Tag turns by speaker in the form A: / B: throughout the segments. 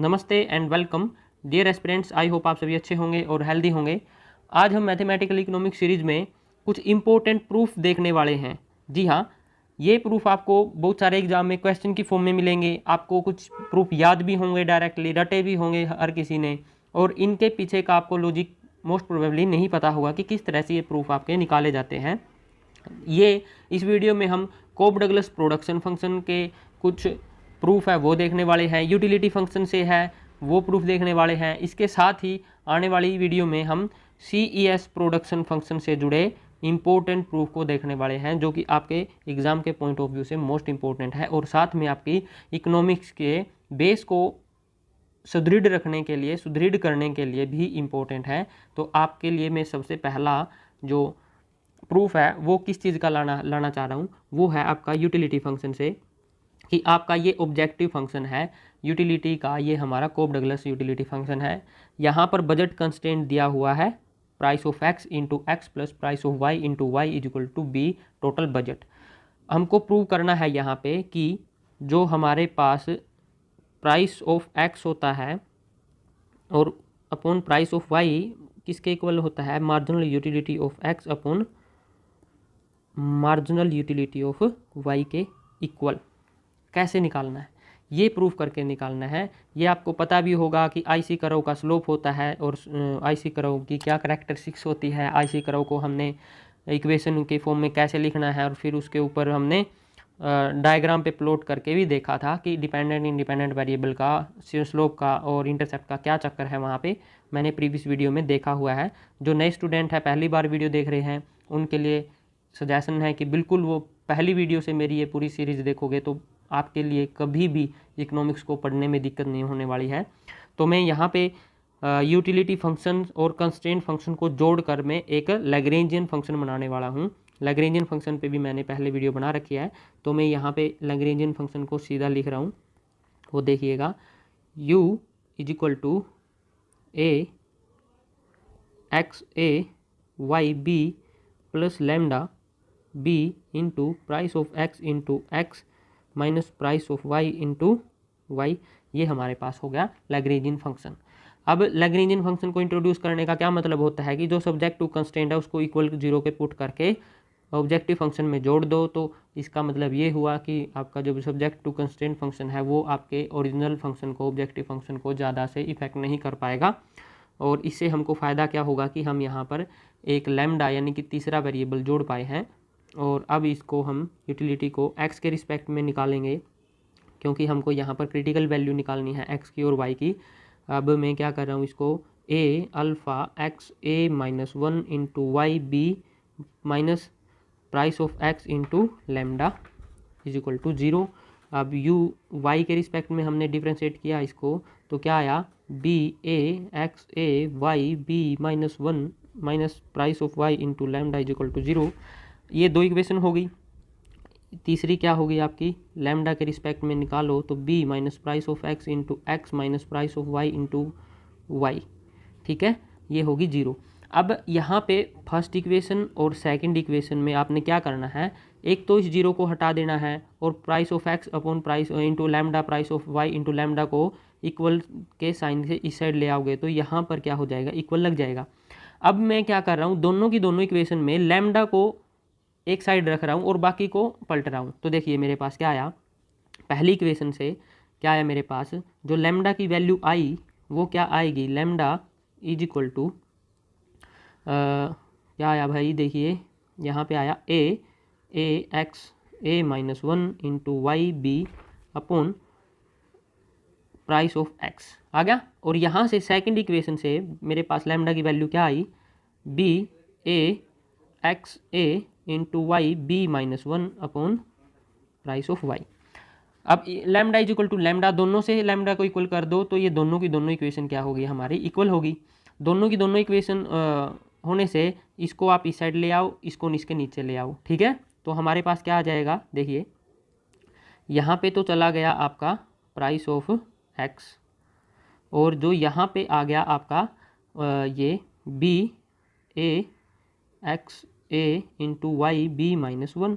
A: नमस्ते and welcome dear aspirants. I hope आप सभी अच्छे होंगे और हेल्दी होंगे। आज हम मैथमेटिकल इकोनॉमिक्स सीरीज़ में कुछ इंपॉर्टेंट प्रूफ देखने वाले हैं। जी हाँ, ये प्रूफ आपको बहुत सारे एग्जाम में क्वेश्चन की फॉर्म में मिलेंगे। आपको कुछ प्रूफ याद भी होंगे, डायरेक्टली रटे भी होंगे हर किसी ने, और इनके पीछे का आपको लॉजिक मोस्ट प्रोबेबली नहीं पता होगा कि किस तरह से ये प्रूफ आपके निकाले जाते हैं। ये इस वीडियो में हम कोप डगलस प्रोडक्शन फंक्शन के कुछ प्रूफ है वो देखने वाले हैं, यूटिलिटी फंक्शन से है वो प्रूफ देखने वाले हैं। इसके साथ ही आने वाली वीडियो में हम CES प्रोडक्शन फंक्शन से जुड़े इम्पोर्टेंट प्रूफ को देखने वाले हैं, जो कि आपके एग्ज़ाम के पॉइंट ऑफ व्यू से मोस्ट इम्पोर्टेंट है और साथ में आपकी इकोनॉमिक्स के बेस को सुदृढ़ रखने के लिए, सुदृढ़ करने के लिए भी इम्पोर्टेंट है। तो आपके लिए मैं सबसे पहला जो प्रूफ है वो किस चीज़ का लाना चाह रहा हूँ, वो है आपका यूटिलिटी फंक्शन से, कि आपका ये ऑब्जेक्टिव फंक्शन है यूटिलिटी का। ये हमारा कोप डगलस यूटिलिटी फंक्शन है। यहाँ पर बजट कंस्ट्रेंट दिया हुआ है price of x into x plus price of y into y is equal to b total budget. हमको प्रूव करना है यहाँ पे कि जो हमारे पास प्राइस ऑफ x होता है और अपॉन प्राइस ऑफ y किसके इक्वल होता है, marginal utility of x upon marginal utility of y के इक्वल। कैसे निकालना है ये प्रूफ करके निकालना है। ये आपको पता भी होगा कि आईसी कर्व का स्लोप होता है और आईसी कर्व की क्या करैक्टरिस्टिक्स होती है। आईसी कर्व को हमने इक्वेशन के फॉर्म में कैसे लिखना है और फिर उसके ऊपर हमने डायग्राम पे प्लॉट करके भी देखा था कि डिपेंडेंट इंडिपेंडेंट वेरिएबल का, स्लोप का और इंटरसेप्ट का क्या चक्कर है। वहाँ पे मैंने प्रीवियस वीडियो में देखा हुआ है। जो नए स्टूडेंट है पहली बार वीडियो देख रहे हैं उनके लिए सजेशन है कि बिल्कुल वो पहली वीडियो से मेरी ये पूरी सीरीज़ देखोगे तो आपके लिए कभी भी इकोनॉमिक्स को पढ़ने में दिक्कत नहीं होने वाली है। तो मैं यहाँ पे यूटिलिटी फंक्शन और कंस्ट्रेंट फंक्शन को जोड़कर मैं एक लैग्रेंजियन फंक्शन बनाने वाला हूँ। लैग्रेंजियन फंक्शन पे भी मैंने पहले वीडियो बना रखी है, तो मैं यहाँ पे लैग्रेंजियन फंक्शन को सीधा लिख रहा हूँ। वो देखिएगा, u is equal to a x a y b plus lambda b into price of x into x minus price of y into y. ये हमारे पास हो गया लैग्रेंजियन फंक्शन। अब लैग्रेंजियन फंक्शन को इंट्रोड्यूस करने का क्या मतलब होता है कि जो सब्जेक्ट टू कंस्ट्रेंट है उसको इक्वल टू 0 पे पुट करके ऑब्जेक्टिव फंक्शन में जोड़ दो। तो इसका मतलब ये हुआ कि आपका जो सब्जेक्ट टू कंस्ट्रेंट फंक्शन है वो आपके ओरिजिनल फंक्शन को, ऑब्जेक्टिव फंक्शन को ज़्यादा से इफेक्ट नहीं कर पाएगा। और इससे हमको फ़ायदा क्या होगा कि हम यहाँ पर एक लैम्डा यानी कि तीसरा वेरिएबल जोड़ पाए हैं। और अब इसको हम यूटिलिटी को x के रिस्पेक्ट में निकालेंगे, क्योंकि हमको यहाँ पर क्रिटिकल वैल्यू निकालनी है x की और y की। अब मैं क्या कर रहा हूँ, इसको a alpha x a minus 1 into y b minus price of x into lambda is equal to 0। अब y के रिस्पेक्ट में हमने डिफ्रेंशिएट किया इसको, तो क्या आया, b a x a y b minus 1 minus price of y into lambda is equal to 0। ये दो इक्वेशन हो गई। तीसरी क्या होगी आपकी, लैम्डा के रिस्पेक्ट में निकालो तो b minus price of x into x minus price of y into y. ठीक है, ये होगी 0। अब यहाँ पे फर्स्ट इक्वेशन और सेकंड इक्वेशन में आपने क्या करना है, एक तो इस 0 को हटा देना है और price of x upon price into lambda price of y into lambda को इक्वल के साइन से इस साइड ले आओगे तो यहाँ पर क्या हो जाएगा, इक्वल लग जाएगा। अब मैं क्या कर रहा हूँ, दोनों की दोनों इक्वेशन में लैम्डा को एक साइड रख रहा हूँ और बाकी को पलट रहा हूँ। तो देखिए मेरे पास क्या आया, पहली इक्वेशन से क्या आया मेरे पास, जो लैम्डा की वैल्यू आई वो क्या आएगी, लैम्डा इज इक्वल टू क्या आया भाई, देखिए यहाँ पे आया A x a minus 1 into y b upon price of x आ गया। और यहाँ से सेकंड इक्वेशन से मेरे पास लैम्डा की वैल्यू क्या आई, b a x a into y b minus 1 upon price of y। अब lambda is equal to lambda, दोनों से लैम्डा को इक्वल कर दो तो ये दोनों की दोनों इक्वेशन क्या होगी, हमारी इक्वल होगी। दोनों की दोनों इक्वेशन होने से इसको आप इस साइड ले आओ, इसको इसके नीचे ले आओ। ठीक है, तो हमारे पास क्या आ जाएगा, देखिए यहाँ पे तो चला गया आपका प्राइस ऑफ x, और जो यहाँ पे आ गया आपका ये b a x a into y b minus 1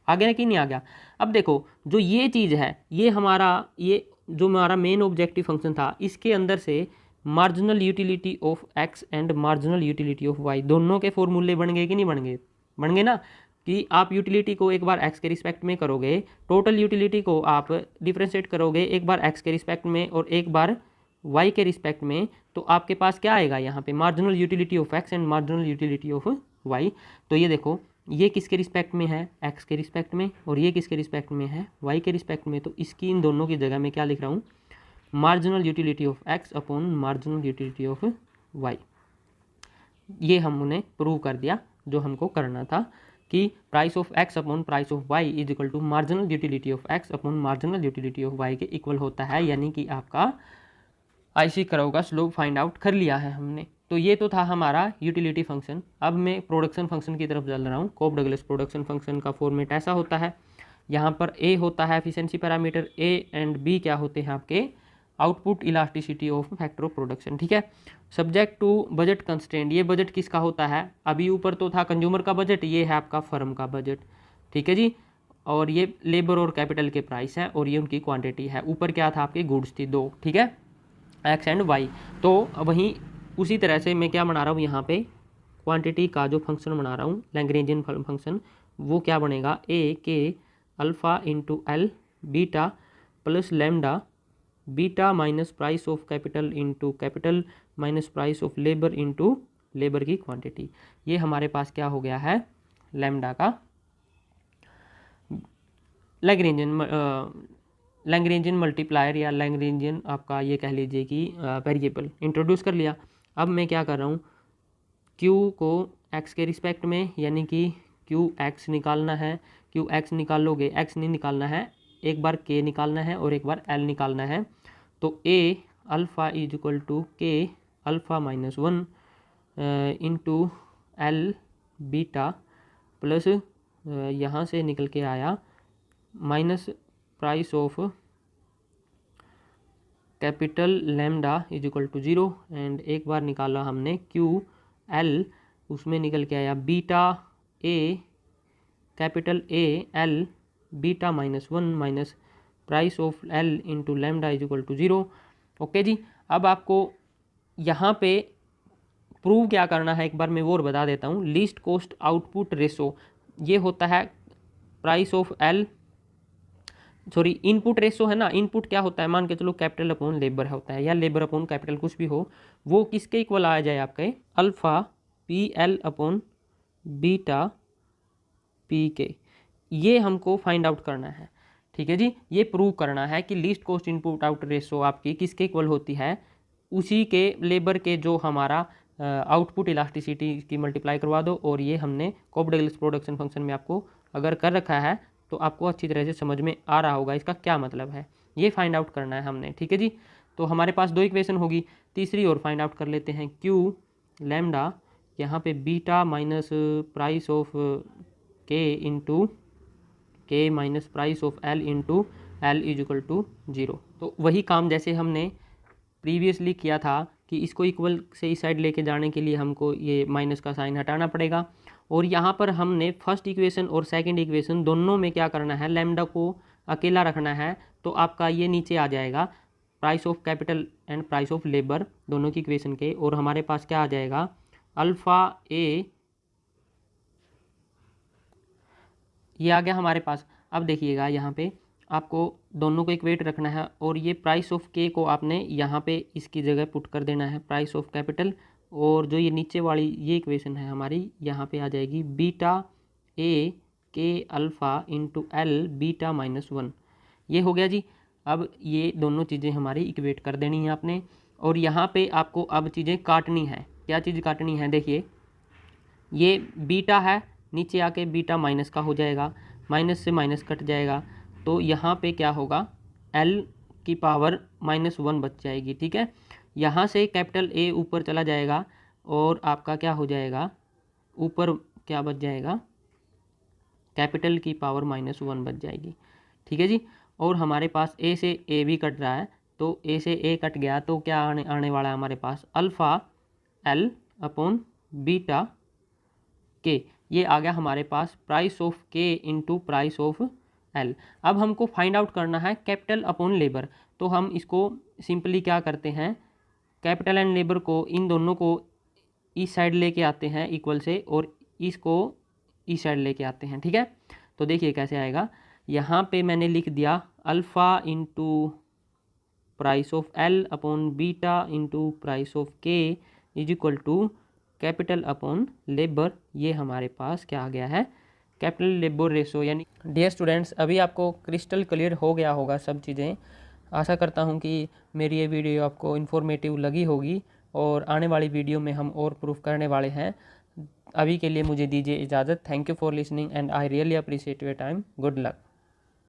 A: आ गया कि नहीं आ गया। अब देखो जो ये चीज़ है ये हमारा ये जो हमारा मेन ऑब्जेक्टिव फंक्शन था, इसके अंदर से marginal utility of x and marginal utility of y दोनों के फॉर्मूले बन गए कि नहीं बन गए? बन गए ना, कि आप यूटिलिटी को एक बार एक्स के रिस्पेक्ट में करोगे, टोटल यूटिलिटी को आप डिफ्रेंशिएट करोगे एक बार एक्स के रिस्पेक्ट में और एक बार वाई के रिस्पेक्ट में, तो आपके पास क्या आएगा यहाँ पे? Marginal utility of x and marginal utility of y. तो ये देखो, ये किसके रिस्पेक्ट में है? एक्स के रिस्पेक्ट में, और ये किसके रिस्पेक्ट में है? वाई के रिस्पेक्ट में। तो इसकी इन दोनों की जगह में क्या लिख रहा हूँ? Marginal utility of x upon marginal utility of y. ये हमने प्रूव कर दिया जो हमको करना था, कि price of x upon price of y is equal to marginal utility of x upon marginal utility of y के इक्वल होता है। यानी कि आपका आईसी कर्व का स्लोप फाइंड आउट कर लिया है हमने। तो ये तो था हमारा यूटिलिटी फंक्शन। अब मैं प्रोडक्शन फंक्शन की तरफ चल रहा हूँ। कोप डगलस प्रोडक्शन फंक्शन का फॉर्मेट ऐसा होता है, यहाँ पर ए होता है efficiency parameter, a and b क्या होते हैं आपके? Output elasticity of factor of production. ठीक है, सब्जेक्ट टू बजट कंस्ट्रेंट। ये बजट किसका होता है? अभी ऊपर तो था कंज्यूमर का बजट, ये है आपका फर्म का बजट। ठीक है जी, और ये लेबर और कैपिटल के प्राइस हैं, और ये उनकी क्वांटिटी है। ऊपर क्या था आपकी? गुड्स थी दो। ठीक है, एक्स एंड वाई। तो वहीं उसी तरह से मैं क्या बना रहा हूँ यहाँ पे? क्वांटिटी का जो फंक्शन बना रहा हूँ, लैग्रेंजियन फंक्शन, वो क्या बनेगा? ए के alpha into l beta plus lambda beta minus price of capital into capital minus price of labour into labour की क्वांटिटी। ये हमारे पास क्या हो गया है? लैम्डा का लैग्रेंजियन मल्टीप्लायर या लैग्रेंजियन आपका ये कह लीजिए कि वेरिएबल इंट्रोड्यूस कर लिया। अब मैं क्या कर रहा हूँ? क्यू को एक्स के रिस्पेक्ट में, यानी कि क्यू एक्स निकालना है। क्यू एक्स निकालोगे, एक्स नहीं निकालना है, एक बार के निकालना है और एक बार एल निकालना है। तो a alpha is equal to k alpha minus 1 into l beta plus यहाँ से निकल के आया minus price of capital lambda is equal to 0, and एक बार निकाला हमने क्यू एल, उसमें निकल के आया beta A capital A L beta minus 1 minus price of L into lambda is equal to 0। Okay जी, अब आपको यहाँ पे प्रूव क्या करना है एक बार मैं वो और बता देता हूँ। लीस्ट कॉस्ट आउटपुट रेशो, ये होता है price of L, sorry input ratio है ना। इनपुट क्या होता है? मान के चलो कैपिटल अपॉन लेबर होता है, या लेबर अपॉन कैपिटल, कुछ भी हो, वो किसके इक्वल आ जाए आपके? Alpha P L upon beta P के। ये हमको फाइंड आउट करना है। ठीक है जी, ये प्रूव करना है कि least cost input out ratio आपकी किसके इक्वल होती है? उसी के लेबर के जो हमारा आउटपुट इलास्टिसिटी की मल्टीप्लाई करवा दो। और ये हमने कोप डगलस प्रोडक्शन फंक्शन में आपको अगर कर रखा है तो आपको अच्छी तरह से समझ में आ रहा होगा इसका क्या मतलब है। ये फाइंड आउट करना है हमने। ठीक है जी, तो हमारे पास दो इक्वेशन होगी, तीसरी और फाइंड आउट कर लेते हैं। क्यू लैम्डा, यहाँ पे beta minus price of k into k minus price of L into l is equal to 0। तो वही काम जैसे हमने प्रीवियसली किया था कि इसको इक्वल से इस साइड लेके जाने के लिए हमको ये माइनस का साइन हटाना पड़ेगा। और यहाँ पर हमने फर्स्ट इक्वेशन और सेकंड इक्वेशन दोनों में क्या करना है? लैम्डा को अकेला रखना है। तो आपका ये नीचे आ जाएगा price of capital and price of labour दोनों की इक्वेशन के, और हमारे पास क्या आ जाएगा? अल्फ़ा ए, ये आ गया हमारे पास। अब देखिएगा यहाँ पे आपको दोनों को इक्वेट रखना है, और ये प्राइस ऑफ के को आपने यहाँ पे इसकी जगह पुट कर देना है प्राइस ऑफ कैपिटल। और जो ये नीचे वाली ये इक्वेशन है हमारी, यहाँ पे आ जाएगी बीटा ए के alpha into l beta minus 1। ये हो गया जी। अब ये दोनों चीज़ें हमारी इक्वेट कर देनी है आपने, और यहाँ पे आपको अब चीज़ें काटनी है। क्या चीज़ काटनी है? देखिए, ये बीटा है, नीचे आके बीटा माइनस का हो जाएगा, माइनस से माइनस कट जाएगा, तो यहाँ पे क्या होगा? एल की पावर -1 बच जाएगी। ठीक है, यहाँ से कैपिटल ए ऊपर चला जाएगा, और आपका क्या हो जाएगा? ऊपर क्या बच जाएगा? कैपिटल की पावर -1 बच जाएगी। ठीक है जी, और हमारे पास ए से ए भी कट रहा है, तो ए से ए कट गया, तो क्या आने वाला है हमारे पास? अल्फ़ा एल अपॉन बीटा के। ये आ गया हमारे पास price of k into price of L. अब हमको फाइंड आउट करना है कैपिटल अपॉन लेबर। तो हम इसको सिंपली क्या करते हैं, कैपिटल एंड लेबर को, इन दोनों को इस साइड लेके आते हैं इक्वल से, और इसको इस साइड लेके आते हैं। ठीक है, तो देखिए कैसे आएगा। यहाँ पे मैंने लिख दिया alpha into price of L upon beta into price of K is equal to capital upon labour. ये हमारे पास क्या आ गया है, कैपिटल लेबर रेशो। यानी डियर स्टूडेंट्स, अभी आपको क्रिस्टल क्लियर हो गया होगा सब चीज़ें। आशा करता हूँ कि मेरी ये वीडियो आपको इन्फॉर्मेटिव लगी होगी, और आने वाली वीडियो में हम और प्रूफ करने वाले हैं। अभी के लिए मुझे दीजिए इजाज़त। Thank you for listening and I really appreciate your time. Good luck.